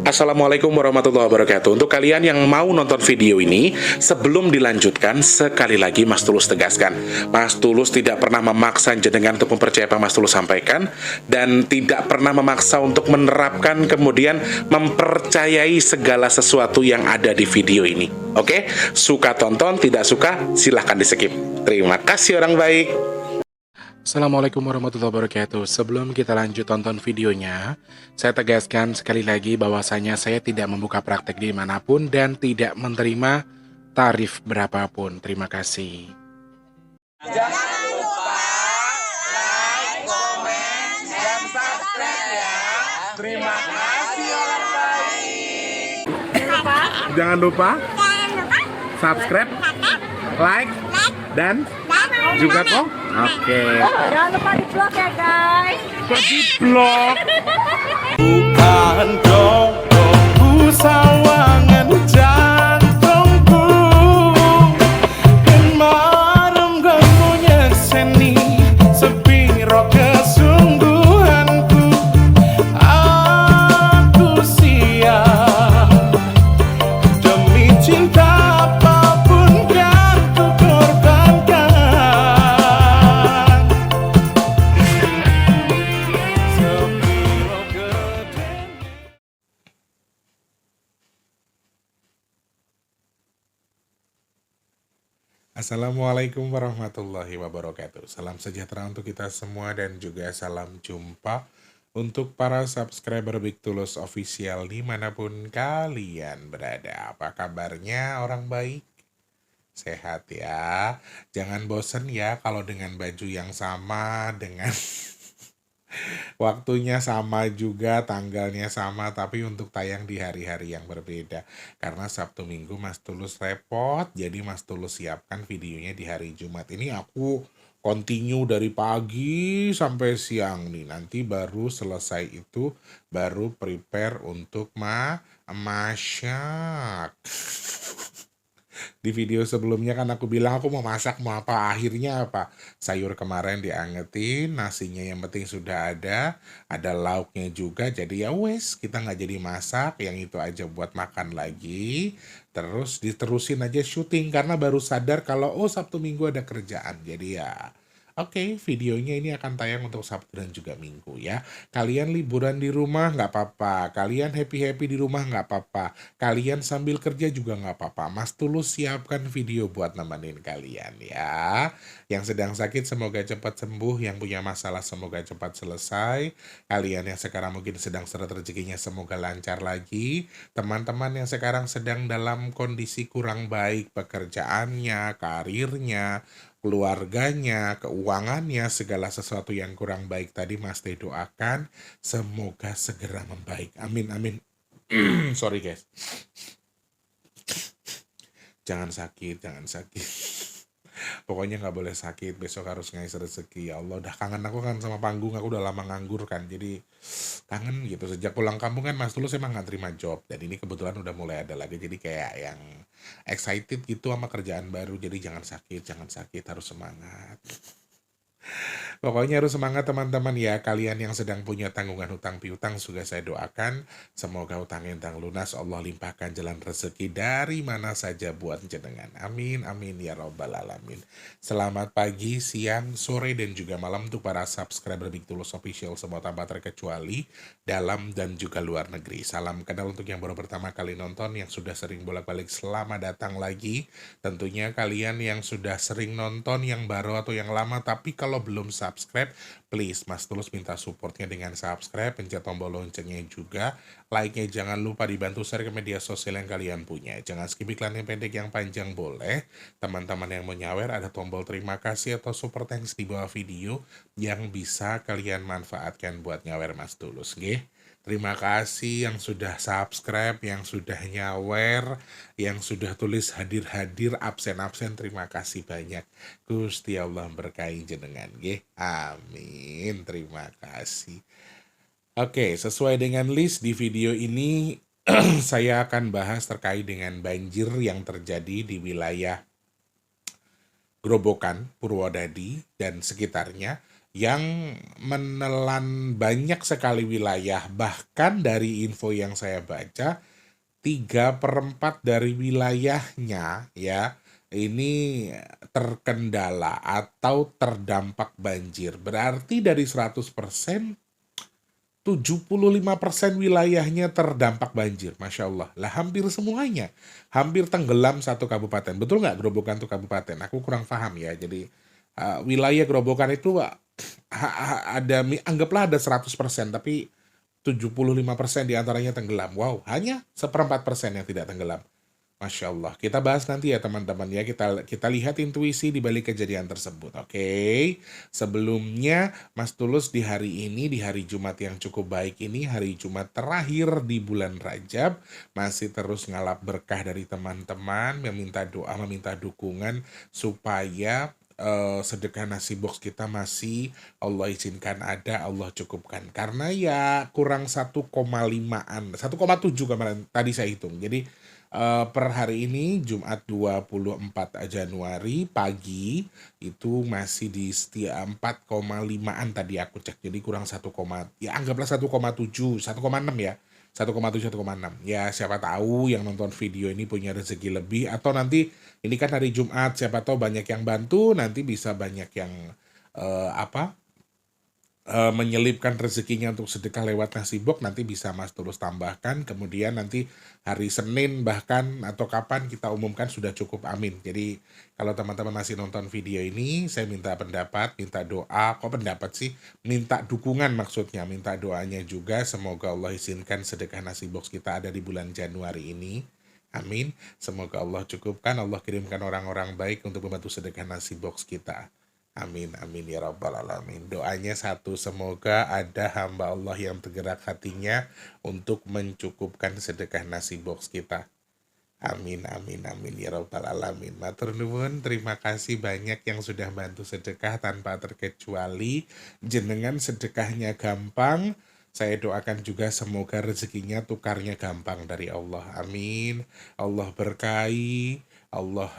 Assalamualaikum warahmatullahi wabarakatuh. Untuk kalian yang mau nonton video ini, sebelum dilanjutkan, sekali lagi Mas Tulus tegaskan, Mas Tulus tidak pernah memaksa jenengan untuk mempercayai apa Mas Tulus sampaikan, dan tidak pernah memaksa untuk menerapkan kemudian mempercayai segala sesuatu yang ada di video ini. Oke? Suka tonton, tidak suka silahkan di skip. Terima kasih orang baik. Assalamualaikum warahmatullahi wabarakatuh. Sebelum kita lanjut tonton videonya, saya tegaskan sekali lagi bahwasanya saya tidak membuka praktek dimanapun dan tidak menerima tarif berapapun. Terima kasih. Jangan lupa like, komen, dan subscribe ya. Terima kasih orang baik. Jangan lupa subscribe, like, dan juga kok. Oke. Jangan lupa di vlog ya guys. Kok di vlog? Bukan jodohku sawangan jantungku, dan marem gamunya seni sepiro kesungguhanku. Aku siap demi cinta apapun kan ku korbankan. Sepiro gedenya. Assalamualaikum warahmatullahi wabarakatuh. Salam sejahtera untuk kita semua dan juga salam jumpa untuk para subscriber Big Tulus Official dimanapun kalian berada. Apa kabarnya orang baik? Sehat ya. Jangan bosen ya kalau dengan baju yang sama, dengan waktunya sama juga, tanggalnya sama, tapi untuk tayang di hari-hari yang berbeda. Karena Sabtu Minggu Mas Tulus repot, jadi Mas Tulus siapkan videonya di hari Jumat. Ini aku continue dari pagi sampai siang nih. Nanti baru selesai itu, baru prepare untuk masak. Di video sebelumnya kan aku bilang aku mau masak, mau apa, akhirnya apa? Sayur kemarin diangetin, nasinya yang penting sudah ada lauknya juga, jadi ya wes, kita nggak jadi masak, yang itu aja buat makan lagi, terus diterusin aja syuting, karena baru sadar kalau oh Sabtu Minggu ada kerjaan, jadi ya oke, videonya ini akan tayang untuk Sabtu dan juga Minggu ya. Kalian liburan di rumah nggak apa-apa, kalian happy-happy di rumah nggak apa-apa, kalian sambil kerja juga nggak apa-apa. Mas Tulus siapkan video buat nemenin kalian ya. Yang sedang sakit semoga cepat sembuh, yang punya masalah semoga cepat selesai. Kalian yang sekarang mungkin sedang seret rezekinya semoga lancar lagi. Teman-teman yang sekarang sedang dalam kondisi kurang baik pekerjaannya, karirnya, keluarganya, keuangannya, segala sesuatu yang kurang baik tadi Mas Teh doakan semoga segera membaik. Amin amin. Sorry guys. Jangan sakit, jangan sakit. Pokoknya nggak boleh sakit, besok harus ngais rezeki. Ya Allah, udah kangen aku kan sama panggung, aku udah lama nganggur kan, jadi kangen gitu. Sejak pulang kampung kan Mas Tulus emang nggak terima job, dan ini kebetulan udah mulai ada lagi, jadi kayak yang excited gitu sama kerjaan baru. Jadi jangan sakit, harus semangat. Pokoknya harus semangat teman-teman ya. Kalian yang sedang punya tanggungan hutang piutang juga saya doakan semoga hutang-hutang lunas, Allah limpahkan jalan rezeki dari mana saja buat jenengan. Amin amin ya robbal alamin. Selamat pagi, siang, sore dan juga malam untuk para subscriber Big Tulus Official semua tanpa terkecuali dalam dan juga luar negeri. Salam kenal untuk yang baru pertama kali nonton, yang sudah sering bolak-balik selamat datang lagi. Tentunya kalian yang sudah sering nonton, yang baru atau yang lama tapi kalau belum subscribe, please Mas Tulus minta supportnya dengan subscribe, pencet tombol loncengnya juga, like-nya jangan lupa dibantu share ke media sosial yang kalian punya. Jangan skip iklan yang pendek, yang panjang boleh. Teman-teman yang mau nyawer ada tombol terima kasih atau super thanks di bawah video yang bisa kalian manfaatkan buat nyawer Mas Tulus, nggih. Terima kasih yang sudah subscribe, yang sudah nyawer, yang sudah tulis hadir-hadir, absen-absen, terima kasih banyak. Gusti Allah berkahi jenengan, nggih. Amin. Terima kasih. Oke, sesuai dengan list di video ini saya akan bahas terkait dengan banjir yang terjadi di wilayah Grobogan, Purwodadi, dan sekitarnya. yang menelan banyak sekali wilayah. Bahkan dari info yang saya baca, 3/4 dari wilayahnya ya ini terkendala atau terdampak banjir. Berarti dari 100%, 75% wilayahnya terdampak banjir. Masya Allah. Lah hampir semuanya. Hampir tenggelam satu kabupaten. Betul nggak Grobogan itu kabupaten? Aku kurang paham ya. Jadi wilayah Grobogan itu anggaplah ada 100%, tapi 75% diantaranya tenggelam. Wow, hanya 1/4% yang tidak tenggelam. Masya Allah. Kita bahas nanti ya teman-teman ya. Kita lihat intuisi di balik kejadian tersebut. Oke. Sebelumnya Mas Tulus di hari ini, di hari Jumat yang cukup baik ini, hari Jumat terakhir di bulan Rajab, masih terus ngalap berkah dari teman-teman, meminta doa, meminta dukungan supaya sedekah nasi box kita masih Allah izinkan ada, Allah cukupkan. Karena ya kurang 1,5-an, 1,7 kemarin tadi saya hitung. Jadi per hari ini Jumat 24 Januari pagi itu masih di setia 4,5-an tadi aku cek. Jadi kurang 1, ya anggaplah 1,7, 1,6 ya. 1,7, 1,6. Ya siapa tahu yang nonton video ini punya rezeki lebih, atau nanti ini kan hari Jumat, siapa tahu banyak yang bantu, nanti bisa banyak yang menyelipkan rezekinya untuk sedekah lewat nasi box, nanti bisa Mas Tulus tambahkan, kemudian nanti hari Senin bahkan atau kapan kita umumkan sudah cukup, amin. Jadi kalau teman-teman masih nonton video ini, saya minta pendapat, minta doa, kok pendapat sih, minta dukungan maksudnya, minta doanya juga, semoga Allah izinkan sedekah nasi box kita ada di bulan Januari ini. Amin. Semoga Allah cukupkan, Allah kirimkan orang-orang baik untuk membantu sedekah nasi box kita. Amin, amin ya rabbal alamin. Doanya satu, semoga ada hamba Allah yang tergerak hatinya untuk mencukupkan sedekah nasi box kita. Amin, amin, amin ya rabbal alamin. Matur nuwun, terima kasih banyak yang sudah bantu sedekah tanpa terkecuali. Jenengan sedekahnya gampang. Saya doakan juga semoga rezekinya tukarnya gampang dari Allah. Amin. Allah berkahi. Allah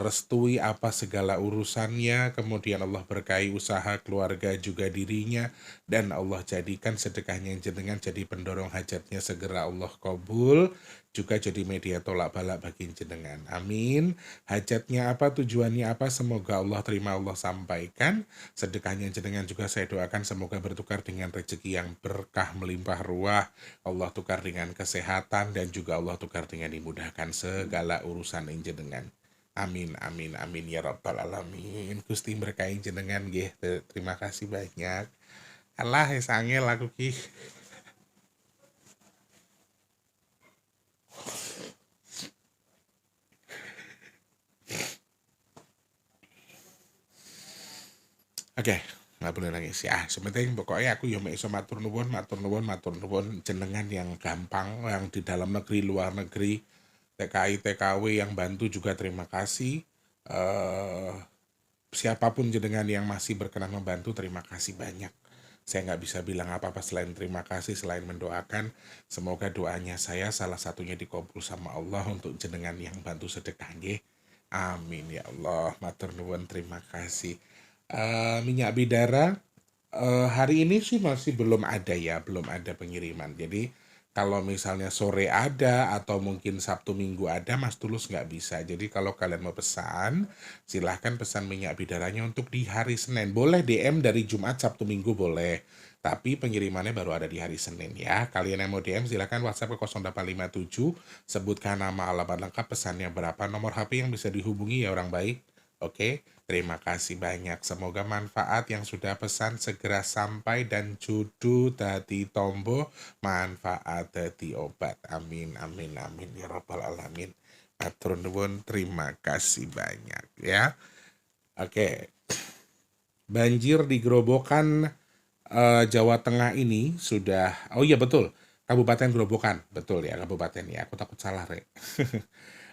restui apa segala urusannya, kemudian Allah berkahi usaha keluarga juga dirinya, dan Allah jadikan sedekahnya yang jenengan jadi pendorong hajatnya segera Allah kabul, juga jadi media tolak balak bagi jenengan. Amin. Hajatnya apa, tujuannya apa, semoga Allah terima, Allah sampaikan. Sedekahnya jenengan juga saya doakan semoga bertukar dengan rezeki yang berkah melimpah ruah, Allah tukar dengan kesehatan, dan juga Allah tukar dengan dimudahkan segala urusan yang jenengan. Amin, amin, amin ya rabbal alamin. Gusti berkahi jenengan nggih. Terima kasih banyak. Allah angel aku ki. Oke, nggak boleh nangis ya. Sementing pokoknya aku yo iso matur nuwun jenengan yang gampang, yang di dalam negeri, luar negeri, TKI TKW yang bantu juga terima kasih. Siapapun jenengan yang masih berkenan membantu, terima kasih banyak. Saya nggak bisa bilang apa-apa selain terima kasih, selain mendoakan. Semoga doanya saya salah satunya dikabul sama Allah untuk jenengan yang bantu sedekah nggih. Amin ya Allah. Matur nuwun, terima kasih. Minyak bidara hari ini sih masih belum ada ya, belum ada pengiriman. Jadi kalau misalnya sore ada atau mungkin Sabtu Minggu ada, Mas Tulus nggak bisa. Jadi kalau kalian mau pesan, silahkan pesan minyak bidaranya untuk di hari Senin. Boleh DM dari Jumat, Sabtu, Minggu boleh. Tapi pengirimannya baru ada di hari Senin ya. Kalian yang mau DM silahkan WhatsApp ke 0857, sebutkan nama, alamat lengkap, pesannya berapa, nomor HP yang bisa dihubungi ya orang baik. Oke, terima kasih banyak. Semoga manfaat yang sudah pesan segera sampai dan judu dadi tombo, manfaat dadi obat. Amin, amin, amin ya rabbal alamin. Matur nuwun, terima kasih banyak ya. Oke. Banjir di Grobogan Jawa Tengah ini sudah, oh iya betul, Kabupaten Grobogan, betul ya kabupaten ya, aku takut salah Rek.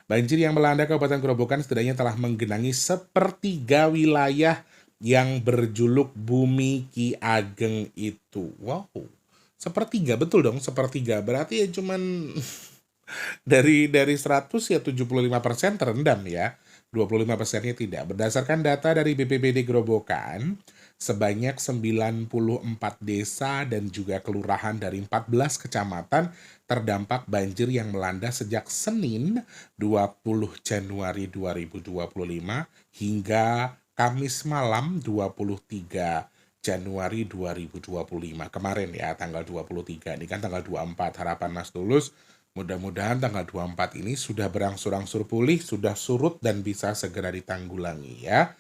Banjir yang melanda Kabupaten Grobogan setidaknya telah menggenangi sepertiga wilayah yang berjuluk Bumi Ki Ageng itu. Wow, sepertiga, betul dong, sepertiga. Berarti ya cuman dari 100 ya 75% terendam ya. 25%-nya tidak. Berdasarkan data dari BPBD Grobogan, sebanyak 94 desa dan juga kelurahan dari 14 kecamatan terdampak banjir yang melanda sejak Senin 20 Januari 2025 hingga Kamis malam 23 Januari 2025. Kemarin ya, tanggal 23. Ini kan tanggal 24. Harapan Mas Tulus, mudah-mudahan tanggal 24 ini sudah berangsur-angsur pulih, sudah surut dan bisa segera ditanggulangi ya.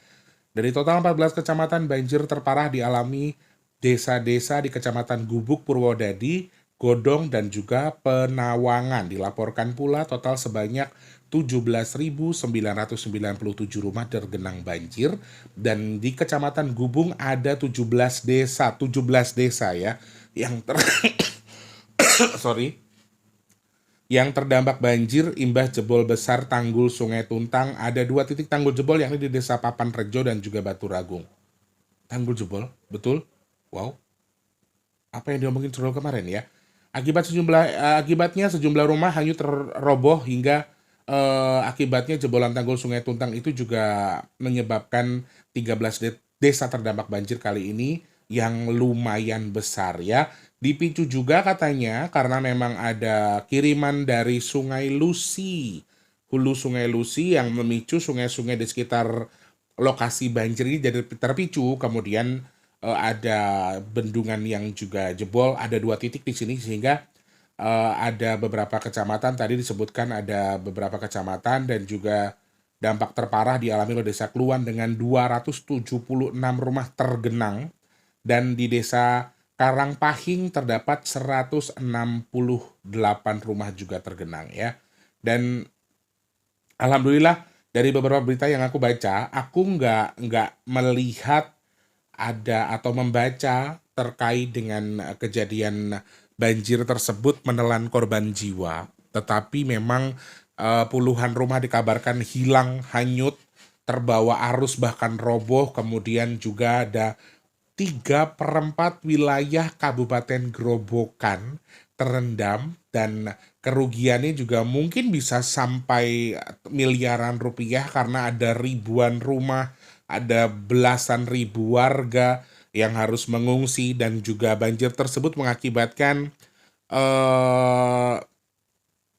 Dari total 14 kecamatan, banjir terparah dialami desa-desa di Kecamatan Gubuk, Purwodadi, Godong, dan juga Penawangan. Dilaporkan pula total sebanyak 17.997 rumah tergenang banjir, dan di Kecamatan Gubung ada 17 desa ya yang sorry, yang terdampak banjir imbas jebol besar tanggul Sungai Tuntang. Ada 2 titik tanggul jebol, yakni di Desa Papan Rejo dan juga Batu Ragung. Tanggul jebol, betul? Wow. Apa yang diomongin Surul kemarin ya? Akibatnya sejumlah rumah hanyut roboh hingga akibatnya jebolan tanggul Sungai Tuntang itu juga menyebabkan 13 desa terdampak banjir kali ini yang lumayan besar ya. Dipicu juga katanya karena memang ada kiriman dari Sungai Lusi, hulu Sungai Lusi, yang memicu sungai-sungai di sekitar lokasi banjir ini jadi terpicu. Kemudian ada bendungan yang juga jebol, ada 2 titik di sini, sehingga ada beberapa kecamatan, tadi disebutkan ada beberapa kecamatan, dan juga dampak terparah dialami oleh Desa Kluan dengan 276 rumah tergenang, dan di Desa Karangpahing terdapat 168 rumah juga tergenang ya. Dan alhamdulillah dari beberapa berita yang aku baca, aku nggak melihat ada atau membaca terkait dengan kejadian banjir tersebut menelan korban jiwa. Tetapi memang puluhan rumah dikabarkan hilang, hanyut, terbawa arus bahkan roboh. Kemudian juga ada 3/4 wilayah Kabupaten Grobogan terendam, dan kerugiannya juga mungkin bisa sampai miliaran rupiah karena ada ribuan rumah, ada belasan ribu warga yang harus mengungsi, dan juga banjir tersebut mengakibatkan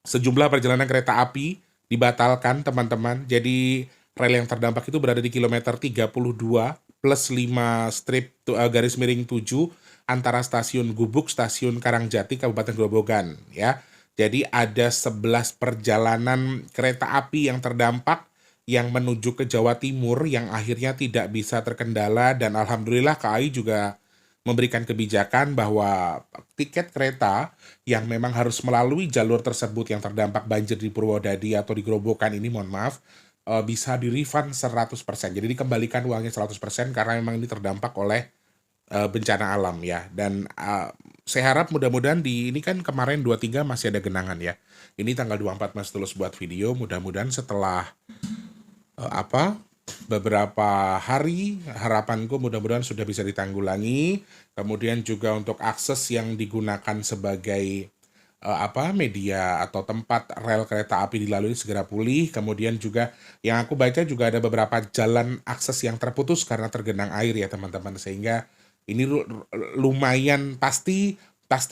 sejumlah perjalanan kereta api dibatalkan, teman-teman. Jadi rel yang terdampak itu berada di kilometer 32 plus 5 strip garis miring 7 antara stasiun Gubuk, stasiun Karangjati, Kabupaten Grobogan ya. Jadi ada 11 perjalanan kereta api yang terdampak yang menuju ke Jawa Timur yang akhirnya tidak bisa terkendala, dan alhamdulillah KAI juga memberikan kebijakan bahwa tiket kereta yang memang harus melalui jalur tersebut yang terdampak banjir di Purwodadi atau di Grobogan ini, mohon maaf, bisa di-refund 100%. Jadi dikembalikan uangnya 100% karena memang ini terdampak oleh bencana alam ya. Dan saya harap mudah-mudahan ini kan kemarin 23 masih ada genangan ya. Ini tanggal 24 Mas Tulus buat video, mudah-mudahan setelah beberapa hari, harapanku mudah-mudahan sudah bisa ditanggulangi. Kemudian juga untuk akses yang digunakan sebagai media atau tempat rel kereta api dilalui segera pulih. Kemudian juga yang aku baca juga ada beberapa jalan akses yang terputus karena tergenang air ya teman-teman, sehingga ini lumayan pasti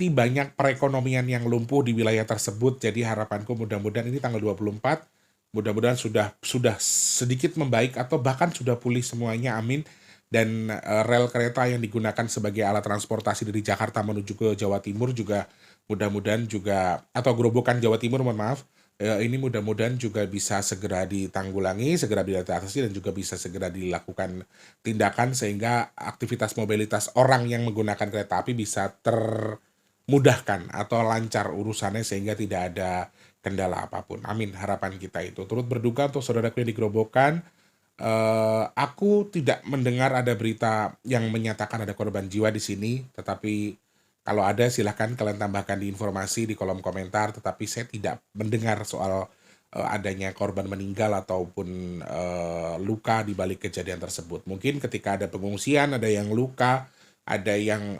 banyak perekonomian yang lumpuh di wilayah tersebut. Jadi harapanku mudah-mudahan ini tanggal 24 mudah-mudahan sudah sedikit membaik atau bahkan sudah pulih semuanya, amin. Dan rel kereta yang digunakan sebagai alat transportasi dari Jakarta menuju ke Jawa Timur juga mudah-mudahan juga, atau Grobogan Jawa Timur, mohon maaf, ini mudah-mudahan juga bisa segera ditanggulangi, segera diatasi, dan juga bisa segera dilakukan tindakan sehingga aktivitas mobilitas orang yang menggunakan kereta api bisa termudahkan atau lancar urusannya sehingga tidak ada kendala apapun. Amin, harapan kita itu. Turut berduka untuk saudaraku yang di Grobogan. Aku tidak mendengar ada berita yang menyatakan ada korban jiwa di sini, tetapi kalau ada silahkan kalian tambahkan di informasi di kolom komentar. Tetapi saya tidak mendengar soal adanya korban meninggal ataupun luka di balik kejadian tersebut. Mungkin ketika ada pengungsian, ada yang luka, ada yang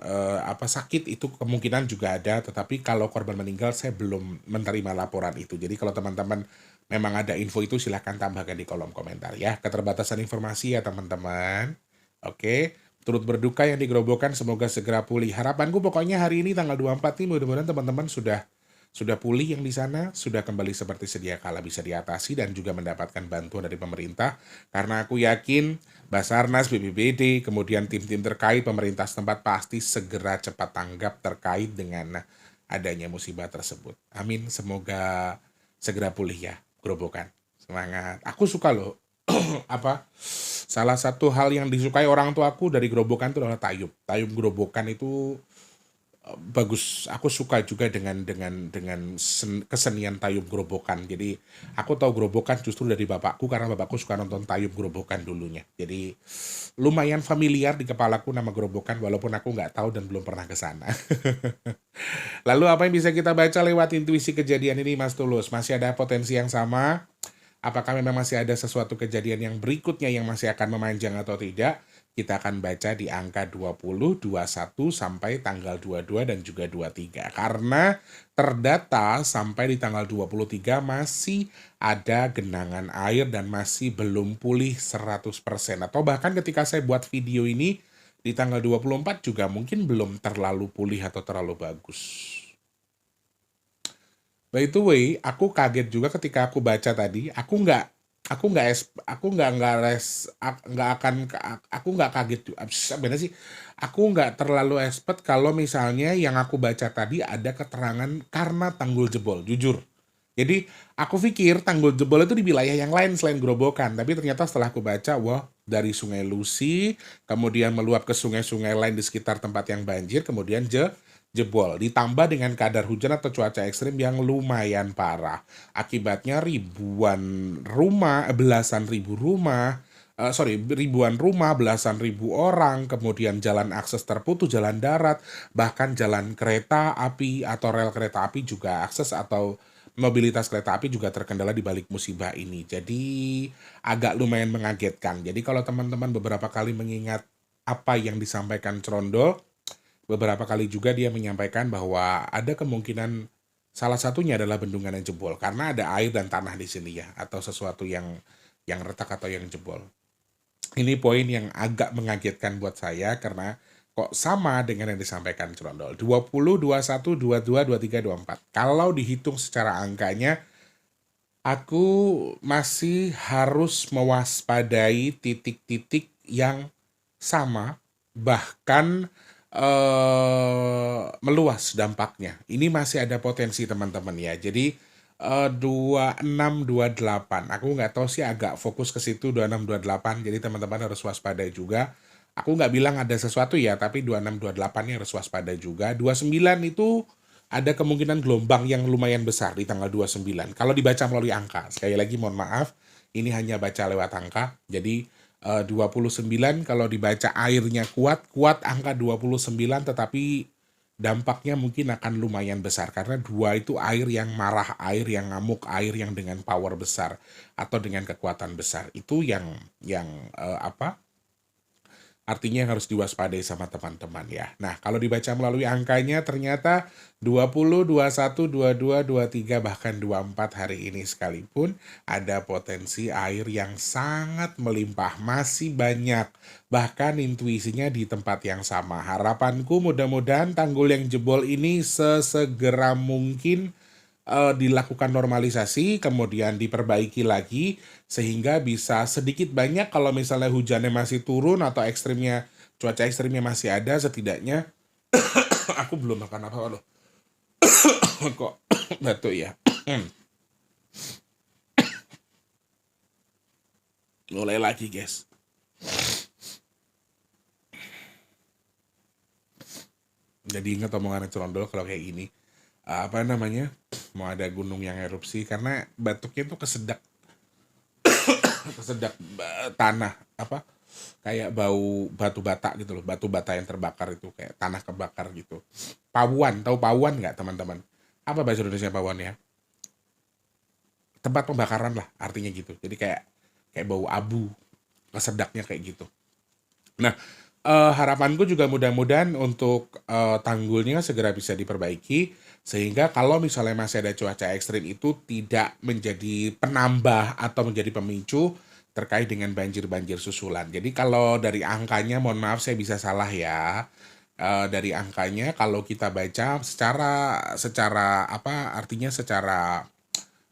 sakit, itu kemungkinan juga ada, tetapi kalau korban meninggal saya belum menerima laporan itu. Jadi kalau teman-teman memang ada info itu silahkan tambahkan di kolom komentar ya. Keterbatasan informasi ya teman-teman. Oke, turut berduka yang digerobokan, semoga segera pulih. Harapanku pokoknya hari ini tanggal 24 nih mudah-mudahan teman-teman sudah pulih yang di sana, sudah kembali seperti sedia kala, bisa diatasi dan juga mendapatkan bantuan dari pemerintah. Karena aku yakin Basarnas, BPBD, kemudian tim-tim terkait pemerintah setempat pasti segera cepat tanggap terkait dengan adanya musibah tersebut. Amin, semoga segera pulih ya, gerobokan. Semangat. Aku suka loh, salah satu hal yang disukai orang tuaku dari gerobokan itu adalah tayub. Tayub gerobokan itu bagus. Aku suka juga dengan kesenian tayub gerobokan. Jadi aku tahu gerobokan justru dari bapakku karena bapakku suka nonton tayub gerobokan dulunya. Jadi lumayan familiar di kepalaku nama gerobokan walaupun aku nggak tahu dan belum pernah ke sana. Lalu apa yang bisa kita baca lewat intuisi kejadian ini Mas Tulus? Masih ada potensi yang sama? Apakah memang masih ada sesuatu kejadian yang berikutnya yang masih akan memanjang atau tidak? Kita akan baca di angka 20, 21 sampai tanggal 22 dan juga 23. Karena terdata sampai di tanggal 23 masih ada genangan air dan masih belum pulih 100%. Atau bahkan ketika saya buat video ini di tanggal 24 juga mungkin belum terlalu pulih atau terlalu bagus. By the way, aku kaget juga ketika aku baca tadi. Aku nggak kaget juga. Bener sih. Aku nggak terlalu expert kalau misalnya yang aku baca tadi ada keterangan karena tanggul jebol, jujur. Jadi aku pikir tanggul jebol itu di wilayah yang lain selain Gerobokan, tapi ternyata setelah aku baca, wah dari Sungai Lusi, kemudian meluap ke sungai-sungai lain di sekitar tempat yang banjir, kemudian jebol. Ditambah dengan kadar hujan atau cuaca ekstrim yang lumayan parah. Akibatnya ribuan rumah, belasan ribu orang, kemudian jalan akses terputus, jalan darat, bahkan jalan kereta api atau rel kereta api juga akses atau mobilitas kereta api juga terkendala di balik musibah ini. Jadi agak lumayan mengagetkan. Jadi kalau teman-teman beberapa kali mengingat apa yang disampaikan Crondol, beberapa kali juga dia menyampaikan bahwa ada kemungkinan salah satunya adalah bendungan yang jebol karena ada air dan tanah di sini ya, atau sesuatu yang retak atau yang jebol. Ini poin yang agak mengagetkan buat saya karena kok sama dengan yang disampaikan Crondol. 20, 21, 22, 23, 24. Kalau dihitung secara angkanya, aku masih harus mewaspadai titik-titik yang sama, bahkan meluas dampaknya. Ini masih ada potensi teman-teman ya. Jadi 26, 28. Aku nggak tahu sih, agak fokus ke situ 26, 28. Jadi teman-teman harus waspada juga. Aku nggak bilang ada sesuatu ya, tapi 26, 28 ini harus waspada juga. 29 itu ada kemungkinan gelombang yang lumayan besar di tanggal 29. Kalau dibaca melalui angka, sekali lagi mohon maaf, ini hanya baca lewat angka. Jadi 29 kalau dibaca airnya kuat angka 29, tetapi dampaknya mungkin akan lumayan besar karena 2 itu air yang marah, air yang ngamuk, air yang dengan power besar atau dengan kekuatan besar. Itu yang artinya yang harus diwaspadai sama teman-teman ya. Nah, kalau dibaca melalui angkanya ternyata 20, 21, 22, 23, bahkan 24 hari ini sekalipun ada potensi air yang sangat melimpah, masih banyak. Bahkan intuisinya di tempat yang sama. Harapanku mudah-mudahan tanggul yang jebol ini sesegera mungkin dilakukan normalisasi, kemudian diperbaiki lagi, sehingga bisa sedikit banyak kalau misalnya hujannya masih turun atau cuaca ekstrimnya masih ada, setidaknya aku belum makan apa loh. Kok batuk ya. Mulai lagi guys. Jadi ingat omongan Crondol kalau kayak gini. Mau ada gunung yang erupsi karena batuknya tuh kesedak tanah, kayak bau batu bata gitu loh, batu bata yang terbakar itu kayak tanah kebakar gitu. Pawuan, tahu pawuan nggak teman-teman? Apa bahasa Indonesia pawuan ya? Tempat pembakaran lah artinya gitu. Jadi kayak bau abu, kesedaknya kayak gitu. Nah, Harapanku juga mudah-mudahan untuk, tanggulnya segera bisa diperbaiki, sehingga kalau misalnya masih ada cuaca ekstrim itu tidak menjadi penambah atau menjadi pemicu terkait dengan banjir-banjir susulan. Jadi kalau dari angkanya mohon maaf saya bisa salah ya, dari angkanya kalau kita baca secara secara apa, artinya secara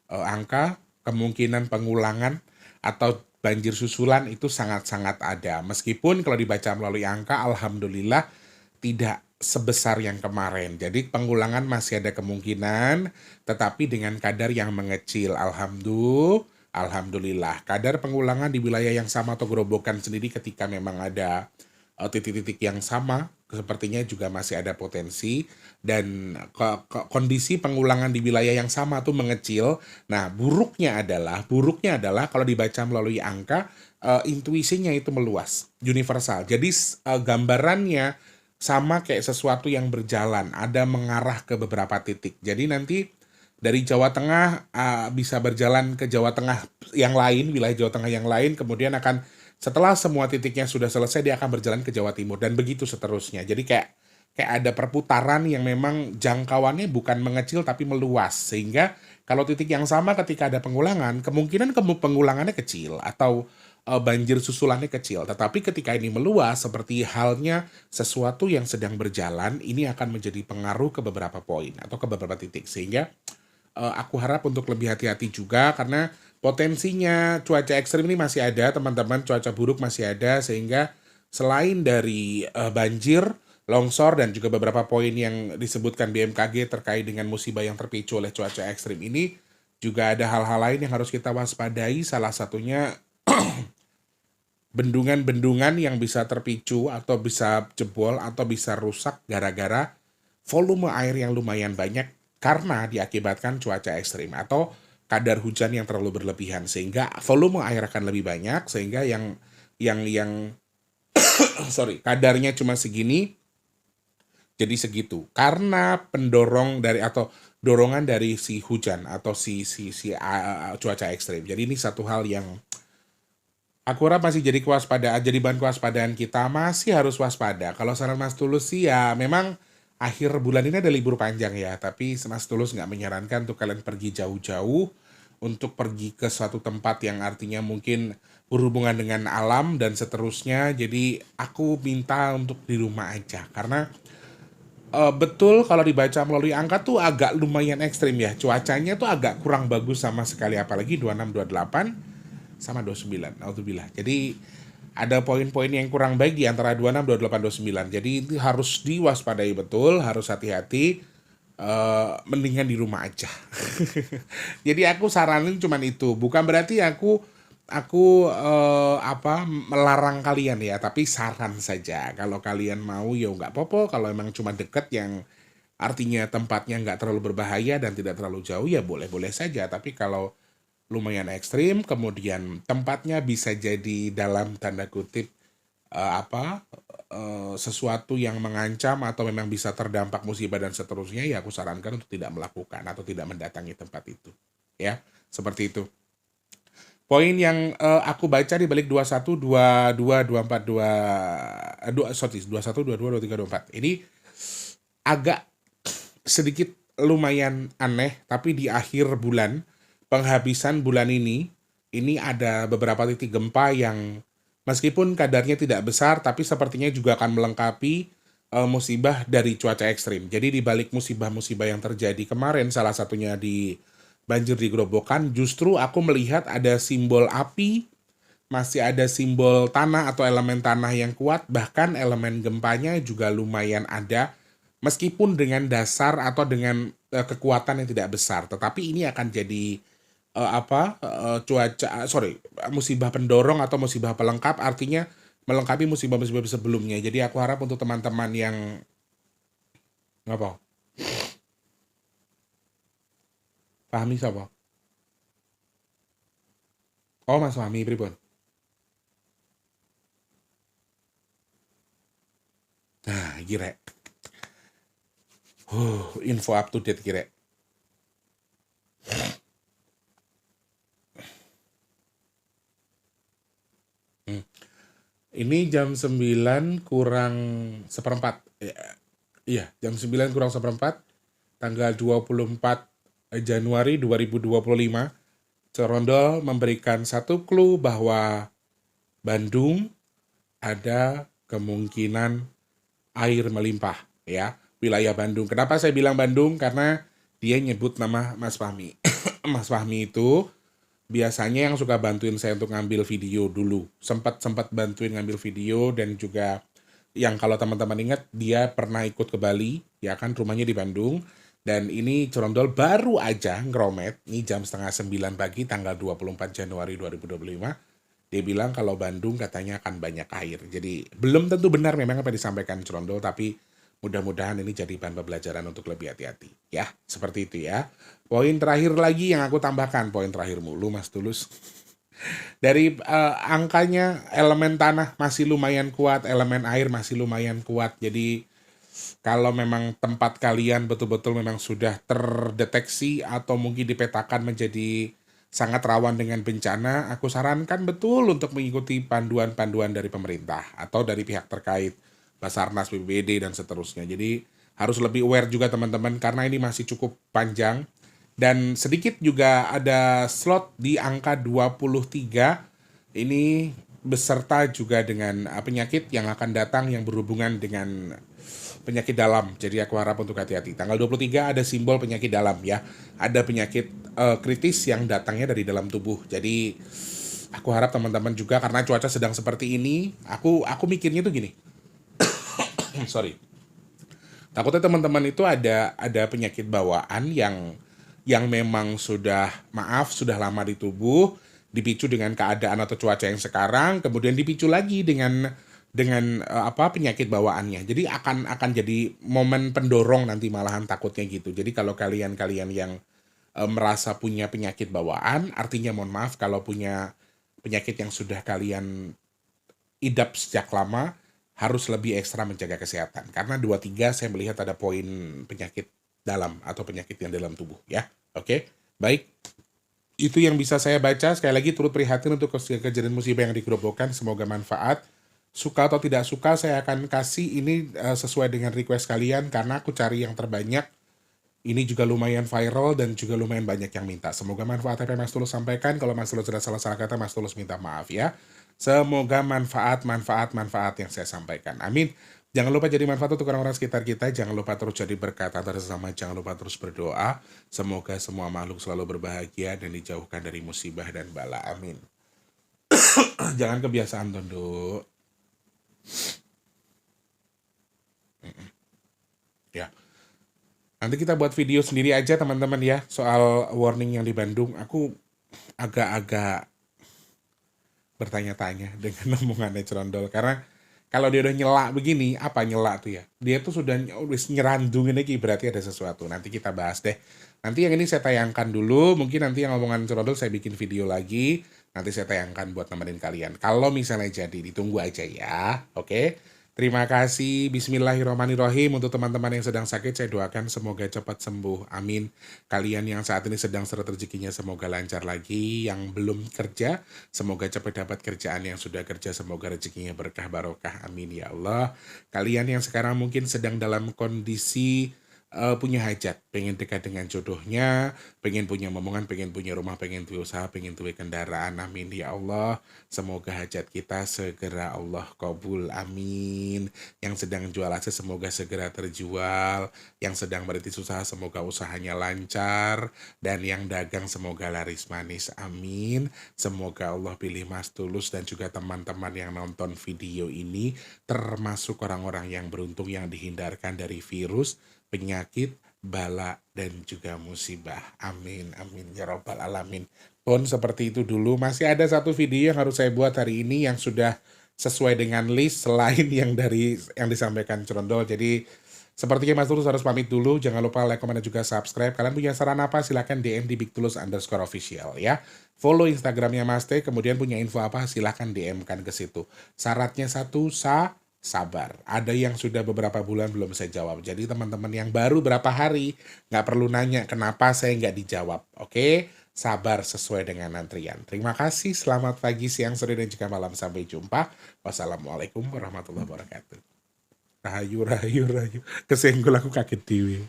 angka kemungkinan pengulangan atau banjir susulan itu sangat-sangat ada. Meskipun kalau dibaca melalui angka, alhamdulillah tidak sebesar yang kemarin. Jadi pengulangan masih ada kemungkinan, tetapi dengan kadar yang mengecil. Alhamdulillah. Kadar pengulangan di wilayah yang sama atau gerobokan sendiri ketika memang ada titik-titik yang sama, sepertinya juga masih ada potensi dan kondisi pengulangan di wilayah yang sama tuh mengecil. Nah, buruknya adalah kalau dibaca melalui angka, intuisinya itu meluas, universal. Jadi gambarannya sama kayak sesuatu yang berjalan, ada mengarah ke beberapa titik. Jadi nanti dari Jawa Tengah bisa berjalan ke Jawa Tengah yang lain, wilayah Jawa Tengah yang lain, kemudian akan setelah semua titiknya sudah selesai dia akan berjalan ke Jawa Timur dan begitu seterusnya. Jadi kayak kayak ada perputaran yang memang jangkauannya bukan mengecil tapi meluas sehingga kalau titik yang sama ketika ada pengulangan kemungkinan pengulangannya kecil atau banjir susulannya kecil. Tetapi ketika ini meluas seperti halnya sesuatu yang sedang berjalan ini akan menjadi pengaruh ke beberapa poin atau ke beberapa titik sehingga aku harap untuk lebih hati-hati juga karena potensinya cuaca ekstrim ini masih ada, teman-teman, cuaca buruk masih ada sehingga selain dari banjir, longsor dan juga beberapa poin yang disebutkan BMKG terkait dengan musibah yang terpicu oleh cuaca ekstrim ini juga ada hal-hal lain yang harus kita waspadai, salah satunya bendungan-bendungan yang bisa terpicu atau bisa jebol atau bisa rusak gara-gara volume air yang lumayan banyak karena diakibatkan cuaca ekstrim atau kadar hujan yang terlalu berlebihan sehingga volume air akan lebih banyak sehingga yang kadarnya cuma segini jadi segitu karena pendorong dari atau dorongan dari si hujan atau cuaca ekstrim. Jadi ini satu hal yang aku harap masih jadi kewaspadaan, jadi bahan kewaspadaan kita masih harus waspada. Kalau saran Mas Tulus sih ya memang akhir bulan ini ada libur panjang ya, tapi Mas Tulus nggak menyarankan untuk kalian pergi jauh-jauh untuk pergi ke suatu tempat yang artinya mungkin berhubungan dengan alam dan seterusnya. Jadi aku minta untuk di rumah aja karena betul kalau dibaca melalui angka tuh agak lumayan ekstrim ya. Cuacanya tuh agak kurang bagus sama sekali apalagi 26, 28 sama 29. Alhamdulillah. Jadi ada poin-poin yang kurang baik di antara 26, 28, 29. Jadi itu harus diwaspadai betul, harus hati-hati. Mendingan di rumah aja. Jadi aku saranin cuman itu. Bukan berarti aku melarang kalian ya, tapi saran saja. Kalau kalian mau ya nggak apa-apa. Kalau emang cuma deket yang artinya tempatnya nggak terlalu berbahaya dan tidak terlalu jauh ya boleh-boleh saja. Tapi kalau lumayan ekstrim, kemudian tempatnya bisa jadi dalam tanda kutip sesuatu yang mengancam atau memang bisa terdampak musibah dan seterusnya, ya aku sarankan untuk tidak melakukan atau tidak mendatangi tempat itu. Ya, seperti itu. Poin yang aku baca di balik 21, 22, 24, 21, 22, 23, 24. Ini agak sedikit lumayan aneh, tapi di akhir bulan, penghabisan bulan ini ada beberapa titik gempa yang meskipun kadarnya tidak besar, tapi sepertinya juga akan melengkapi musibah dari cuaca ekstrim. Jadi di balik musibah-musibah yang terjadi kemarin, salah satunya di banjir di Grobogan, justru aku melihat ada simbol api, masih ada simbol tanah atau elemen tanah yang kuat, bahkan elemen gempanya juga lumayan ada, meskipun dengan dasar atau dengan kekuatan yang tidak besar. Tetapi ini akan jadi musibah pendorong atau musibah pelengkap, artinya melengkapi musibah-musibah sebelumnya. Jadi aku harap untuk teman-teman yang apa? Fahmi siapa? Oh, Mas Fahmi pripun? Nah, kira. Info up to date kira. Ini jam 9 kurang seperempat. Iya, jam 9 kurang seperempat, tanggal 24 Januari 2025. Corondol memberikan satu clue bahwa Bandung ada kemungkinan air melimpah ya, wilayah Bandung. Kenapa saya bilang Bandung? Karena dia nyebut nama Mas Fahmi. Mas Fahmi itu biasanya yang suka bantuin saya untuk ngambil video dulu. Sempat bantuin ngambil video dan juga yang kalau teman-teman ingat dia pernah ikut ke Bali, ya kan rumahnya di Bandung. Dan ini Corondol baru aja ngeromet, ini jam setengah 9 pagi tanggal 24 Januari 2025. Dia bilang kalau Bandung katanya akan banyak air. Jadi belum tentu benar memang apa yang disampaikan Corondol, tapi mudah-mudahan ini jadi bahan pembelajaran untuk lebih hati-hati. Ya, seperti itu ya. Poin terakhir lagi yang aku tambahkan, poin terakhir mulu Mas Tulus. Dari angkanya elemen tanah masih lumayan kuat, elemen air masih lumayan kuat. Jadi kalau memang tempat kalian betul-betul memang sudah terdeteksi atau mungkin dipetakan menjadi sangat rawan dengan bencana, aku sarankan betul untuk mengikuti panduan-panduan dari pemerintah atau dari pihak terkait, Basarnas, BPBD, dan seterusnya. Jadi harus lebih aware juga teman-teman karena ini masih cukup panjang. Dan sedikit juga ada slot di angka 23, ini beserta juga dengan penyakit yang akan datang yang berhubungan dengan penyakit dalam. Jadi aku harap untuk hati-hati. Tanggal 23 ada simbol penyakit dalam ya. Ada penyakit kritis yang datangnya dari dalam tubuh. Jadi aku harap teman-teman juga karena cuaca sedang seperti ini, aku mikirnya tuh gini. Sorry. Takutnya teman-teman itu ada penyakit bawaan yang memang sudah lama di tubuh, dipicu dengan keadaan atau cuaca yang sekarang, kemudian dipicu lagi dengan penyakit bawaannya. Jadi akan jadi momen pendorong nanti malahan takutnya gitu. Jadi kalau kalian yang merasa punya penyakit bawaan, artinya mohon maaf kalau punya penyakit yang sudah kalian idap sejak lama, harus lebih ekstra menjaga kesehatan. Karena 23 saya melihat ada poin penyakit dalam atau penyakit yang dalam tubuh ya. Oke, baik. Itu yang bisa saya baca. Sekali lagi turut prihatin untuk kejadian musibah yang digerobokkan. Semoga manfaat. Suka atau tidak suka saya akan kasih ini sesuai dengan request kalian karena aku cari yang terbanyak. Ini juga lumayan viral dan juga lumayan banyak yang minta. Semoga manfaat apa yang Mas Tulus sampaikan. Kalau Mas Tulus sudah salah kata, Mas Tulus minta maaf ya. Semoga manfaat yang saya sampaikan. Amin. Jangan lupa jadi manfaat untuk orang-orang sekitar kita. Jangan lupa terus jadi berkat antar sesama. Jangan lupa terus berdoa. Semoga semua makhluk selalu berbahagia dan dijauhkan dari musibah dan bala. Amin. Jangan kebiasaan Tondo. Ya. Nanti kita buat video sendiri aja teman-teman ya. Soal warning yang di Bandung. Aku agak-agak bertanya-tanya dengan omongannya Cerondol. Karena kalau dia udah nyela begini, apa nyela tuh ya? Dia tuh sudah nyerandungin lagi, berarti ada sesuatu. Nanti kita bahas deh. Nanti yang ini saya tayangkan dulu. Mungkin nanti yang omongan Cerondol saya bikin video lagi. Nanti saya tayangkan buat nemenin kalian. Kalau misalnya jadi, ditunggu aja ya. Oke? Terima kasih. Bismillahirrahmanirrahim. Untuk teman-teman yang sedang sakit, saya doakan semoga cepat sembuh. Amin. Kalian yang saat ini sedang seret rezekinya, semoga lancar lagi. Yang belum kerja, semoga cepat dapat kerjaan. Yang sudah kerja, semoga rezekinya berkah barokah. Amin ya Allah. Kalian yang sekarang mungkin sedang dalam kondisi punya hajat, pengen dekat dengan jodohnya, pengen punya momongan, pengen punya rumah, pengen punya usaha, pengen punya kendaraan, amin ya Allah. Semoga hajat kita segera Allah kabul, amin. Yang sedang jual aset semoga segera terjual, yang sedang merintis usaha semoga usahanya lancar, dan yang dagang semoga laris manis, amin. Semoga Allah pilih Mas Tulus dan juga teman-teman yang nonton video ini termasuk orang-orang yang beruntung yang dihindarkan dari virus, penyakit, bala, dan juga musibah. Amin, amin, ya robbal alamin. Pun seperti itu dulu. Masih ada satu video yang harus saya buat hari ini yang sudah sesuai dengan list selain yang disampaikan Cerondol. Jadi sepertinya Mas Tulus harus pamit dulu. Jangan lupa like, komen, dan juga subscribe. Kalian punya saran apa? Silahkan DM di bigtulus_official ya. Follow Instagramnya Mas T. Kemudian punya info apa? Silahkan DM-kan ke situ. Syaratnya satu, sabar. Ada yang sudah beberapa bulan belum saya jawab. Jadi teman-teman yang baru berapa hari nggak perlu nanya kenapa saya nggak dijawab. Oke? sabar sesuai dengan antrian. Terima kasih, selamat pagi, siang, sore, dan juga malam. Sampai jumpa. Wassalamualaikum warahmatullahi wabarakatuh. Rahayu, rahayu, rahayu. Kesenggol aku kaget dewe.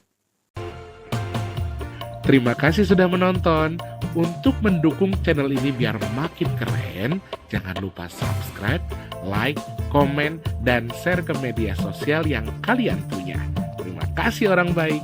Terima kasih sudah menonton. Untuk mendukung channel ini biar makin keren, jangan lupa subscribe, like, komen, dan share ke media sosial yang kalian punya. Terima kasih orang baik.